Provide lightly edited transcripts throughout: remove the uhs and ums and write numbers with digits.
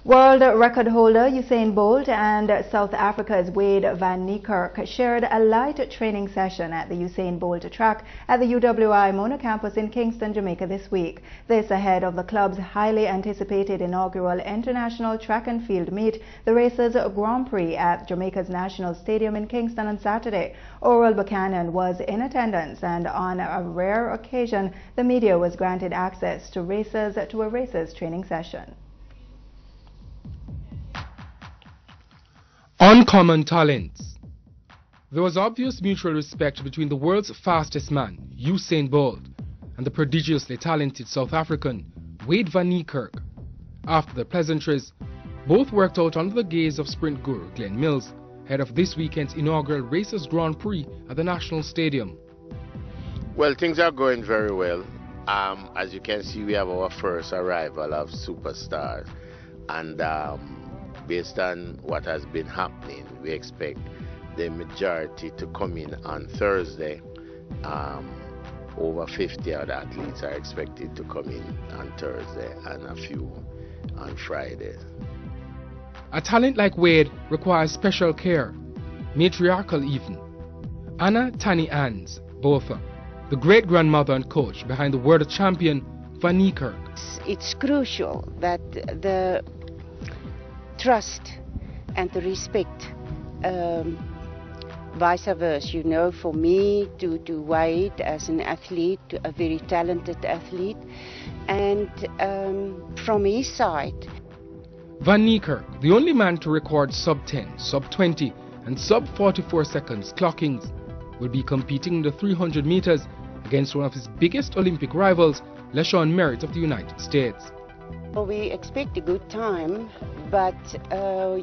World record holder Usain Bolt and South Africa's Wade van Niekerk shared a light training session at the Usain Bolt track at the UWI Mona campus in Kingston, Jamaica this week. This ahead of the club's highly anticipated inaugural international track and field meet, the race's Grand Prix at Jamaica's National Stadium in Kingston on Saturday. Oral Buchanan was in attendance, and on a rare occasion, the media was granted access to a racer's training session. Uncommon talents. There was obvious mutual respect between the world's fastest man, Usain Bolt, and the prodigiously talented South African, Wade van Niekerk. After the pleasantries, both worked out under the gaze of sprint guru Glenn Mills, ahead of this weekend's inaugural Racers Grand Prix at the National Stadium. Well, things are going very well. As you can see, we have our first arrival of superstars, and based on what has been happening, we expect the majority to come in on Thursday. Over 50 of the athletes are expected to come in on Thursday and a few on Friday. A talent like Wade requires special care, matriarchal even. Anna Tanny Ans, Botha, the great-grandmother and coach behind the world champion Van Niekerk. It's crucial that the trust and the respect, vice versa, you know, for me to Wade as an athlete, a very talented athlete, and from his side. Van Niekerk, the only man to record sub-10, sub-20 and sub-44 seconds clockings, will be competing in the 300 meters against one of his biggest Olympic rivals, LaShawn Merritt of the United States. Well, we expect a good time, but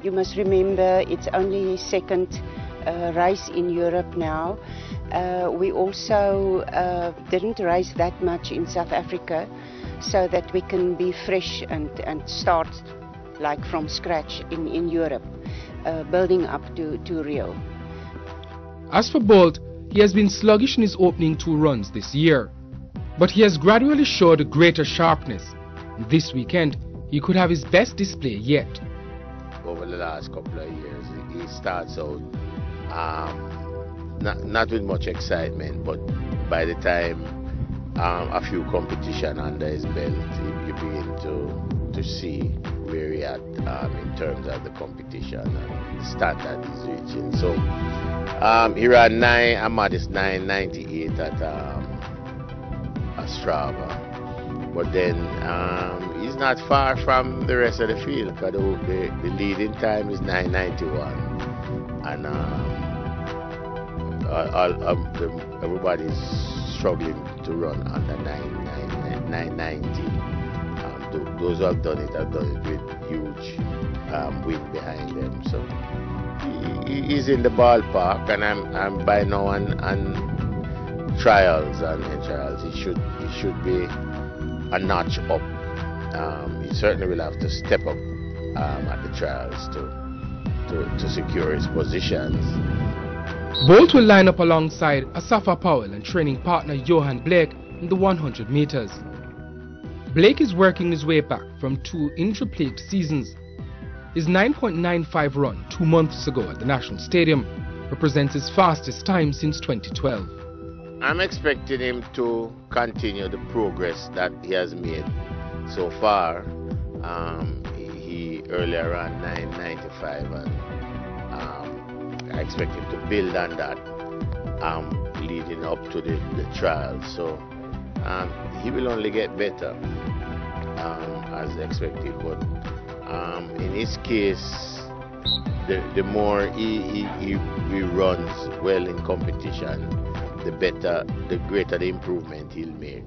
you must remember it's only his second race in Europe now. We also didn't race that much in South Africa, so that we can be fresh and start like from scratch in Europe, building up to Rio. As for Bolt, he has been sluggish in his opening 2 runs this year, but he has gradually showed greater sharpness. This weekend, he could have his best display yet. Over the last couple of years, he starts out not with much excitement, but by the time a few competition under his belt, you begin to see where he at in terms of the competition and the standard he's reaching. So he ran a modest 9:98 at Strava. But then he's not far from the rest of the field, because the leading time is 9:91, and everybody's struggling to run under 9:90. Those who have done it with huge wind behind them. So he's in the ballpark, and I'm by now on trials and trials. He should be a notch up. He certainly will have to step up at the trials to secure his positions. Bolt will line up alongside Asafa Powell and training partner Johan Blake in the 100 meters. Blake is working his way back from 2 injury-plagued seasons. His 9.95 run 2 months ago at the National Stadium represents his fastest time since 2012. I'm expecting him to continue the progress that he has made so far. He earlier ran 9:95, and I expect him to build on that leading up to the trials. So he will only get better as expected. But in his case, the more he runs well in competition, the greater the improvement he'll make.